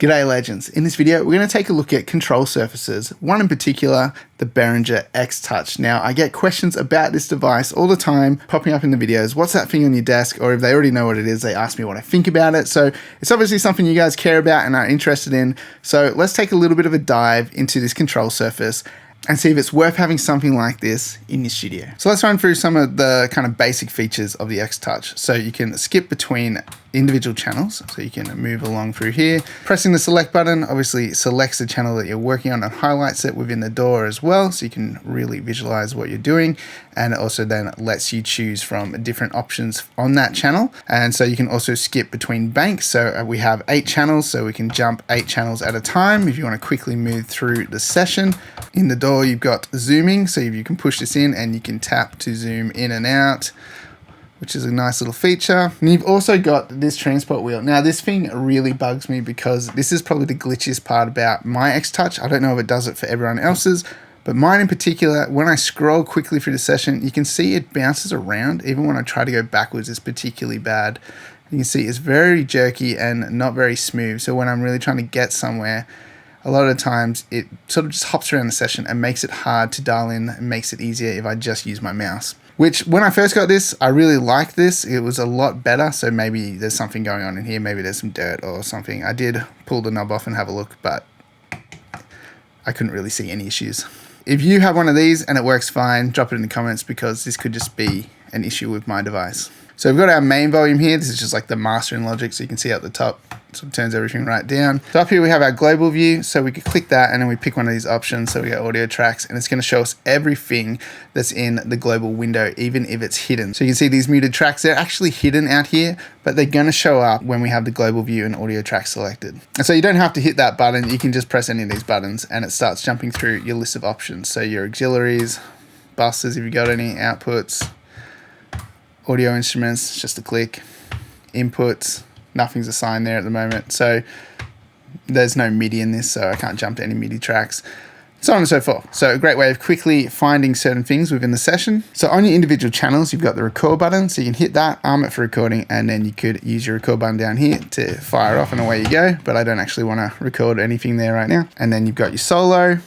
G'day legends. In this video, we're going to take a look at control surfaces, one in particular, the Behringer X-Touch. Now, I get questions about this device all the time, popping up in the videos. What's that thing on your desk? Or if they already know what it is, they ask me what I think about it. So it's obviously something you guys care about and are interested in. So let's take a little bit of a dive into this control surface and see if it's worth having something like this in your studio. So let's run through some of the kind of basic features of the X-Touch. So you can skip between individual channels. So you can move along through here. Pressing the select button obviously selects the channel that you're working on and highlights it within the door as well. So you can really visualize what you're doing. And it also then lets you choose from different options on that channel. And so you can also skip between banks. So we have 8 channels, so we can jump 8 channels at a time if you want to quickly move through the session. In the door, you've got zooming. So you can push this in and you can tap to zoom in and out, which is a nice little feature. And you've also got this transport wheel. Now this thing really bugs me because this is probably the glitchiest part about my X-Touch. I don't know if it does it for everyone else's, but mine in particular, when I scroll quickly through the session, you can see it bounces around. Even when I try to go backwards, it's particularly bad. You can see it's very jerky and not very smooth. So when I'm really trying to get somewhere, a lot of the times it sort of just hops around the session and makes it hard to dial in and makes it easier if I just use my mouse. Which, when I first got this, I really liked this. It was a lot better, so maybe there's something going on in here. Maybe there's some dirt or something. I did pull the knob off and have a look, but I couldn't really see any issues. If you have one of these and it works fine, drop it in the comments because this could just be an issue with my device. So we've got our main volume here. This is just like the master in Logic, so you can see at the top, so it turns everything right down. So up here we have our global view, so we could click that and then we pick one of these options. So we got audio tracks and it's going to show us everything that's in the global window, even if it's hidden. So you can see these muted tracks, they're actually hidden out here, but they're going to show up when we have the global view and audio track selected. And so you don't have to hit that button, you can just press any of these buttons and it starts jumping through your list of options. So your auxiliaries, buses if you got any, outputs, audio instruments, just a click, inputs, nothing's assigned there at the moment. So there's no MIDI in this, so I can't jump to any MIDI tracks, so on and so forth. So a great way of quickly finding certain things within the session. So on your individual channels, you've got the record button, so you can hit that, arm it for recording, and then you could use your record button down here to fire off and away you go, but I don't actually want to record anything there right now. And then you've got your solo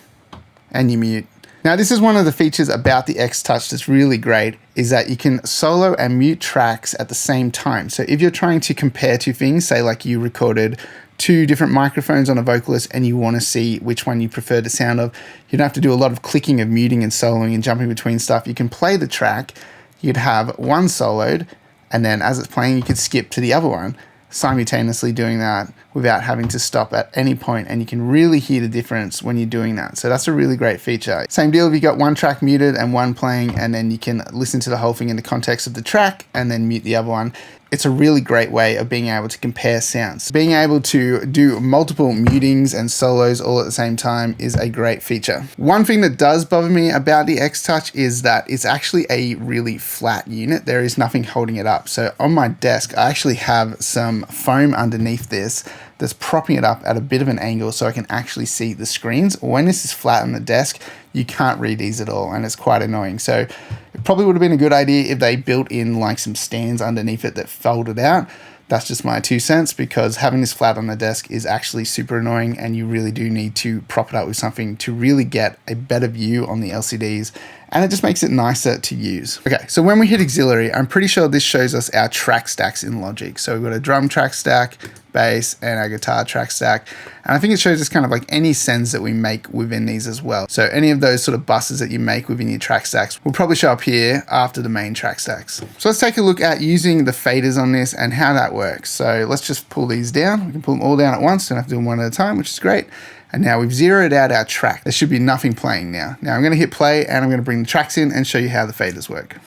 and your mute. Now this is one of the features about the X-Touch that's really great, is that you can solo and mute tracks at the same time. So if you're trying to compare two things, say like you recorded 2 different microphones on a vocalist and you want to see which one you prefer the sound of, you don't have to do a lot of clicking of muting and soloing and jumping between stuff. You can play the track, you'd have one soloed, and then as it's playing you could skip to the other one, simultaneously doing that without having to stop at any point, and you can really hear the difference when you're doing that. So that's a really great feature. Same deal if you got one track muted and one playing, and then you can listen to the whole thing in the context of the track and then mute the other one. It's a really great way of being able to compare sounds. Being able to do multiple mutings and solos all at the same time is a great feature. One thing that does bother me about the X-Touch is that it's actually a really flat unit. There is nothing holding it up. So on my desk, I actually have some foam underneath this that's propping it up at a bit of an angle so I can actually see the screens. When this is flat on the desk, you can't read these at all, and it's quite annoying. So it probably would have been a good idea if they built in like some stands underneath it that folded out. That's just my 2 cents, because having this flat on the desk is actually super annoying, and you really do need to prop it up with something to really get a better view on the LCDs, and it just makes it nicer to use. Okay, so when we hit auxiliary, I'm pretty sure this shows us our track stacks in Logic. So we've got a drum track stack, bass, and our guitar track stack. And I think it shows us kind of like any sends that we make within these as well. So any of those sort of buses that you make within your track stacks will probably show up here after the main track stacks. So let's take a look at using the faders on this and how that works. So let's just pull these down. We can pull them all down at once, don't have to do them one at a time, which is great. And now we've zeroed out our track. There should be nothing playing now. Now I'm going to hit play and I'm going to bring the tracks in and show you how the faders work.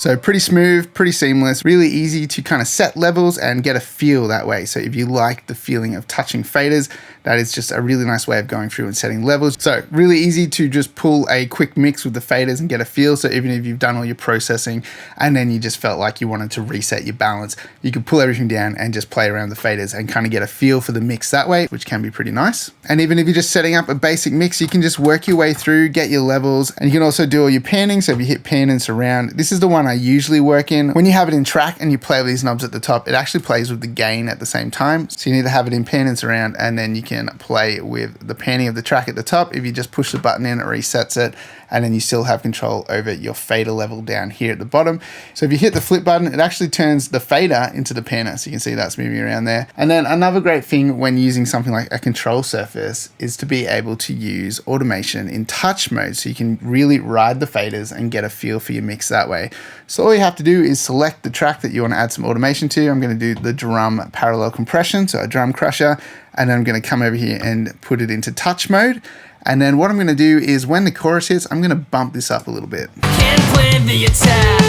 So pretty smooth, pretty seamless, really easy to kind of set levels and get a feel that way. So if you like the feeling of touching faders, that is just a really nice way of going through and setting levels. So really easy to just pull a quick mix with the faders and get a feel. So even if you've done all your processing and then you just felt like you wanted to reset your balance, you could pull everything down and just play around the faders and kind of get a feel for the mix that way, which can be pretty nice. And even if you're just setting up a basic mix, you can just work your way through, get your levels, and you can also do all your panning. So if you hit pan and surround, this is the one I usually work in. When you have it in track and you play with these knobs at the top, it actually plays with the gain at the same time. So you need to have it in pan and surround, and then you can play with the panning of the track at the top. If you just push the button in, it resets it, and then you still have control over your fader level down here at the bottom. So if you hit the flip button, it actually turns the fader into the panner. So you can see that's moving around there. And then another great thing when using something like a control surface is to be able to use automation in touch mode. So you can really ride the faders and get a feel for your mix that way. So all you have to do is select the track that you want to add some automation to. I'm going to do the drum parallel compression, so a drum crusher, and then I'm going to come over here and put it into touch mode. And then what I'm going to do is when the chorus hits, I'm going to bump this up a little bit. Can't plan the attack.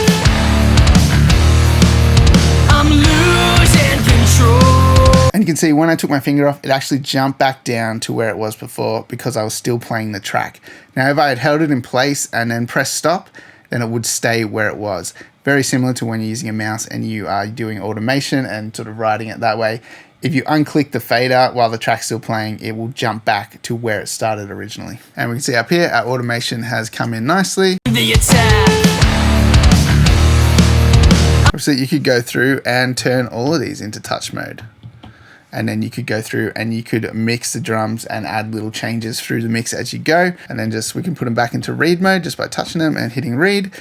I'm losing control. And you can see when I took my finger off, it actually jumped back down to where it was before because I was still playing the track. Now, if I had held it in place and then pressed stop, then it would stay where it was. Very similar to when you're using a mouse and you are doing automation and sort of riding it that way. If you unclick the fader while the track's still playing, it will jump back to where it started originally. And we can see up here, our automation has come in nicely. The attack. So you could go through and turn all of these into touch mode. And then you could go through and you could mix the drums and add little changes through the mix as you go. And then we can put them back into read mode just by touching them and hitting read.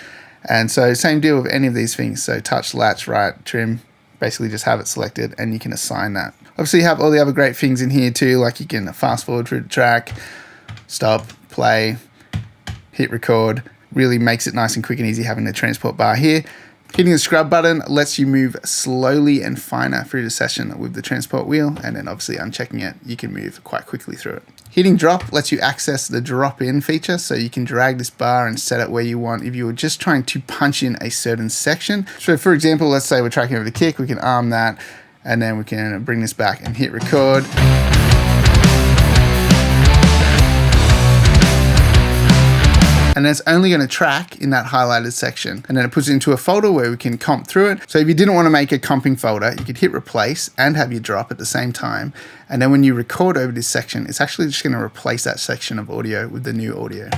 And so same deal with any of these things. So touch, latch, right, trim, basically just have it selected and you can assign that. Obviously you have all the other great things in here too, like you can fast forward through the track, stop, play, hit record. Really makes it nice and quick and easy having the transport bar here. Hitting the scrub button lets you move slowly and finer through the session with the transport wheel, and then obviously unchecking it, you can move quite quickly through it. Hitting drop lets you access the drop in feature, so you can drag this bar and set it where you want if you were just trying to punch in a certain section. So for example, let's say we're tracking over the kick, we can arm that, and then we can bring this back and hit record. And it's only going to track in that highlighted section. And then it puts it into a folder where we can comp through it. So if you didn't want to make a comping folder, you could hit replace and have your drop at the same time. And then when you record over this section, it's actually just going to replace that section of audio with the new audio.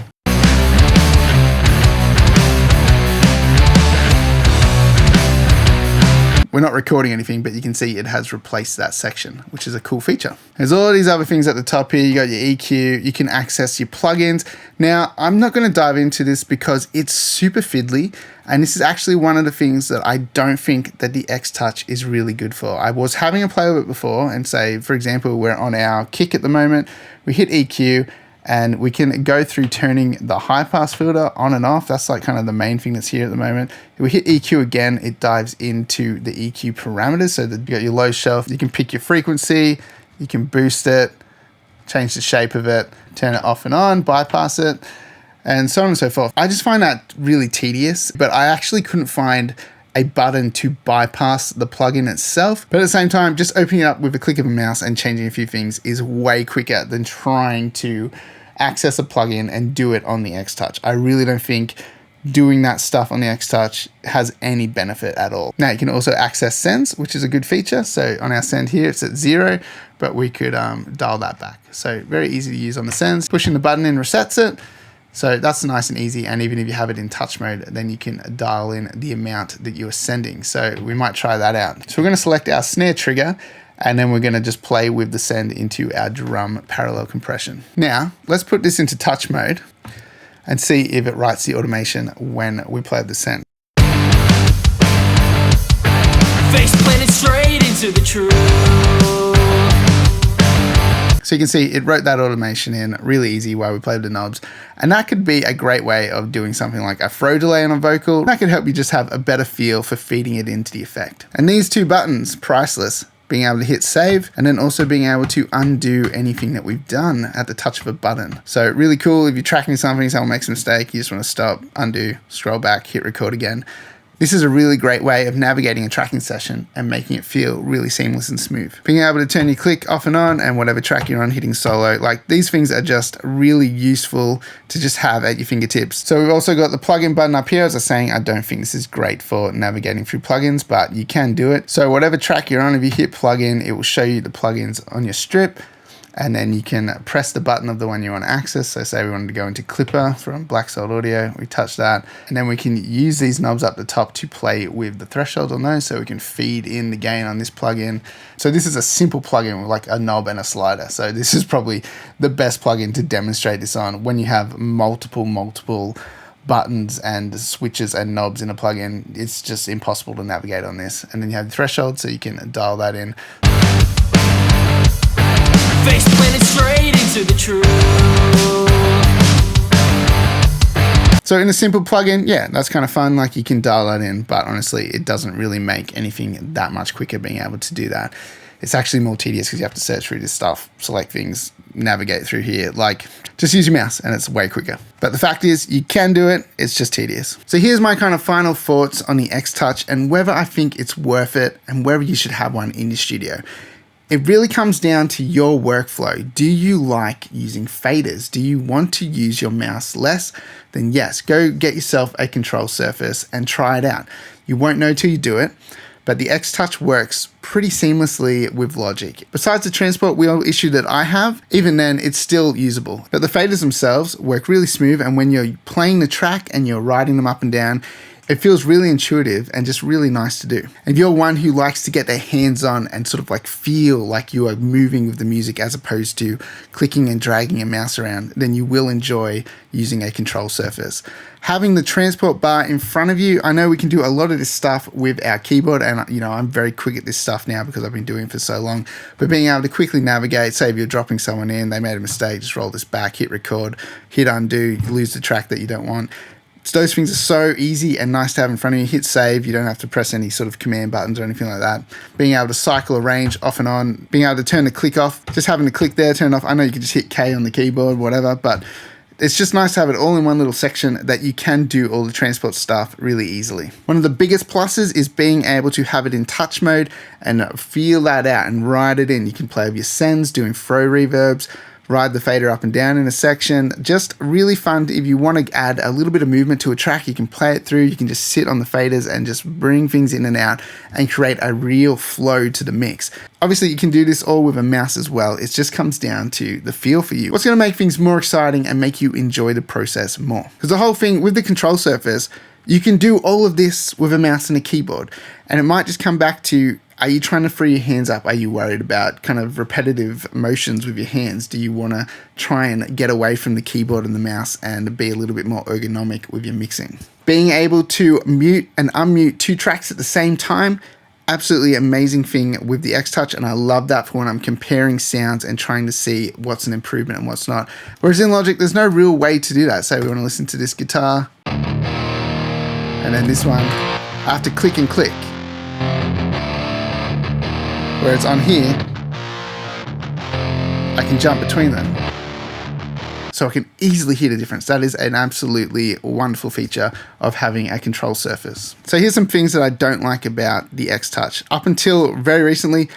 We're not recording anything, but you can see it has replaced that section, which is a cool feature. There's all these other things at the top here. You got your EQ, you can access your plugins. Now, I'm not going to dive into this because it's super fiddly, and this is actually one of the things that I don't think that the X-Touch is really good for. I was having a play with it before, and say, for example, we're on our kick at the moment, we hit EQ, and we can go through turning the high pass filter on and off. That's like kind of the main thing that's here at the moment. If we hit EQ again, it dives into the EQ parameters. So that you got your low shelf, you can pick your frequency, you can boost it, change the shape of it, turn it off and on, bypass it, and so on and so forth. I just find that really tedious, but I actually couldn't find a button to bypass the plugin itself. But at the same time, just opening it up with a click of a mouse and changing a few things is way quicker than trying to access a plugin and do it on the X-Touch. I really don't think doing that stuff on the X-Touch has any benefit at all. Now you can also access sends, which is a good feature. So on our send here, it's at 0, but we could dial that back. So very easy to use on the sends. Pushing the button in resets it. So that's nice and easy. And even if you have it in touch mode, then you can dial in the amount that you are sending. So we might try that out. So we're going to select our snare trigger, and then we're going to just play with the send into our drum parallel compression. Now, let's put this into touch mode and see if it writes the automation when we play the send. Face planted straight into the truth. So you can see it wrote that automation in really easy while we played the knobs. And that could be a great way of doing something like a throw delay on a vocal. That could help you just have a better feel for feeding it into the effect. And these two buttons, priceless. Being able to hit save, and then also being able to undo anything that we've done at the touch of a button. So really cool if you're tracking something, someone makes a mistake, you just want to stop, undo, scroll back, hit record again. This is a really great way of navigating a tracking session and making it feel really seamless and smooth. Being able to turn your click off and on, and whatever track you're on, hitting solo, like these things are just really useful to just have at your fingertips. So we've also got the plugin button up here. As I was saying, I don't think this is great for navigating through plugins, but you can do it. So whatever track you're on, if you hit plugin, it will show you the plugins on your strip. And then you can press the button of the one you want to access. So say we wanted to go into Clipper from Black Soul Audio, we touch that. And then we can use these knobs up the top to play with the threshold on those. So we can feed in the gain on this plugin. So this is a simple plugin with like a knob and a slider. So this is probably the best plugin to demonstrate this on when you have multiple buttons and switches and knobs in a plugin. It's just impossible to navigate on this. And then you have the threshold, so you can dial that in. Face planted straight into the truth. So in a simple plugin, yeah, that's kind of fun. Like you can dial that in, but honestly, it doesn't really make anything that much quicker being able to do that. It's actually more tedious because you have to search through this stuff, select things, navigate through here. Like just use your mouse and it's way quicker. But the fact is you can do it. It's just tedious. So here's my kind of final thoughts on the X-Touch and whether I think it's worth it and whether you should have one in your studio. It really comes down to your workflow. Do you like using faders? Do you want to use your mouse less? Then yes, go get yourself a control surface and try it out. You won't know till you do it, but the X-Touch works pretty seamlessly with Logic. Besides the transport wheel issue that I have, even then it's still usable. But the faders themselves work really smooth, and when you're playing the track and you're riding them up and down, it feels really intuitive and just really nice to do. And if you're one who likes to get their hands on and sort of like feel like you are moving with the music as opposed to clicking and dragging a mouse around, then you will enjoy using a control surface. Having the transport bar in front of you, I know we can do a lot of this stuff with our keyboard, and you know, I'm very quick at this stuff now because I've been doing it for so long, but being able to quickly navigate, say if you're dropping someone in, they made a mistake, just roll this back, hit record, hit undo, lose the track that you don't want. Those things are so easy and nice to have in front of you. Hit save, you don't have to press any sort of command buttons or anything like that. Being able to cycle a range off and on, being able to turn the click off, just having to click there, turn it off. I know you can just hit K on the keyboard, whatever, but it's just nice to have it all in one little section that you can do all the transport stuff really easily. One of the biggest pluses is being able to have it in touch mode and feel that out and ride it in. You can play with your sends, doing throw reverbs, ride the fader up and down in a section. Just really fun. If you want to add a little bit of movement to a track, you can play it through. You can just sit on the faders and just bring things in and out and create a real flow to the mix. Obviously, you can do this all with a mouse as well. It just comes down to the feel for you. What's going to make things more exciting and make you enjoy the process more? Because the whole thing with the control surface, you can do all of this with a mouse and a keyboard. And it might just come back to, are you trying to free your hands up? Are you worried about kind of repetitive motions with your hands? Do you want to try and get away from the keyboard and the mouse and be a little bit more ergonomic with your mixing? Being able to mute and unmute two tracks at the same time, absolutely amazing thing with the X-Touch, and I love that for when I'm comparing sounds and trying to see what's an improvement and what's not. Whereas in Logic, there's no real way to do that. So we want to listen to this guitar, and then this one, I have to click and click. Whereas on here, I can jump between them. So I can easily hear the difference. That is an absolutely wonderful feature of having a control surface. So here's some things that I don't like about the X-Touch. Up until very recently,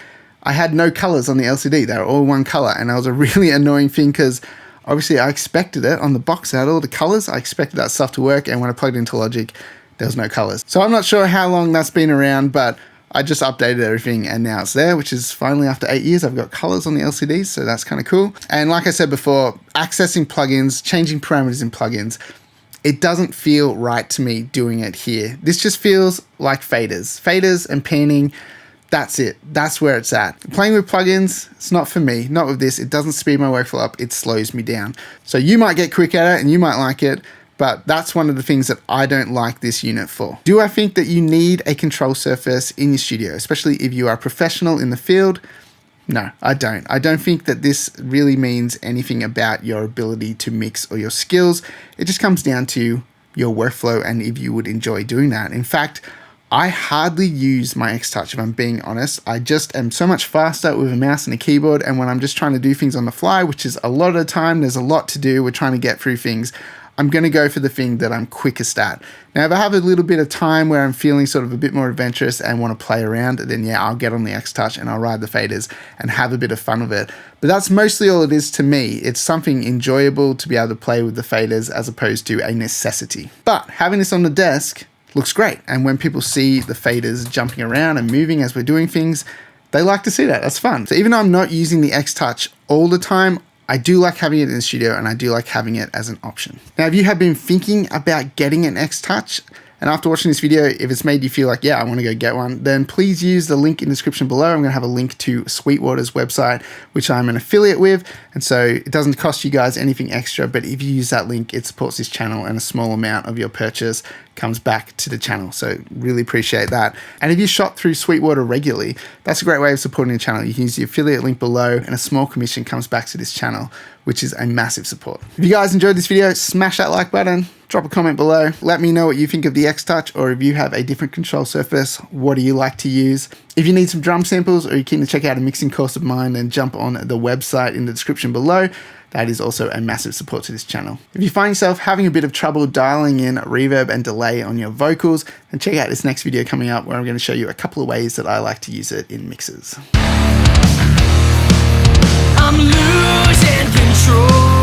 I had no colors on the LCD. They were all one color, and that was a really annoying thing because obviously I expected it on the box. I had all the colors. I expected that stuff to work, and when I plugged into Logic, there was no colors. So I'm not sure how long that's been around, but I just updated everything and now it's there, which is finally after 8 years, I've got colors on the LCDs, so that's kind of cool. And like I said before, accessing plugins, changing parameters in plugins, it doesn't feel right to me doing it here. This just feels like faders. Faders and panning, that's it. That's where it's at. Playing with plugins, it's not for me. Not with this. It doesn't speed my workflow up. It slows me down. So you might get quick at it and you might like it, but that's one of the things that I don't like this unit for. Do I think that you need a control surface in your studio, especially if you are a professional in the field? No, I don't. I don't think that this really means anything about your ability to mix or your skills. It just comes down to your workflow and if you would enjoy doing that. In fact, I hardly use my X-Touch, if I'm being honest. I just am so much faster with a mouse and a keyboard, and when I'm just trying to do things on the fly, which is a lot of the time, there's a lot to do, we're trying to get through things, I'm going to go for the thing that I'm quickest at. Now, if I have a little bit of time where I'm feeling sort of a bit more adventurous and want to play around, then yeah, I'll get on the X-Touch and I'll ride the faders and have a bit of fun with it. But that's mostly all it is to me. It's something enjoyable to be able to play with the faders as opposed to a necessity. But having this on the desk looks great. And when people see the faders jumping around and moving as we're doing things, they like to see that. That's fun. So even though I'm not using the X-Touch all the time, I do like having it in the studio and I do like having it as an option. Now, if you have been thinking about getting an X-Touch, and after watching this video, if it's made you feel like, yeah, I want to go get one, then please use the link in the description below. I'm going to have a link to Sweetwater's website, which I'm an affiliate with. And so it doesn't cost you guys anything extra, but if you use that link, it supports this channel and a small amount of your purchase comes back to the channel. So really appreciate that. And if you shop through Sweetwater regularly, that's a great way of supporting the channel. You can use the affiliate link below and a small commission comes back to this channel, which is a massive support. If you guys enjoyed this video, smash that like button, drop a comment below. Let me know what you think of the X-Touch, or if you have a different control surface, what do you like to use? If you need some drum samples or you're keen to check out a mixing course of mine, then jump on the website in the description below. That is also a massive support to this channel. If you find yourself having a bit of trouble dialing in reverb and delay on your vocals, then check out this next video coming up where I'm going to show you a couple of ways that I like to use it in mixes. I'm losing control.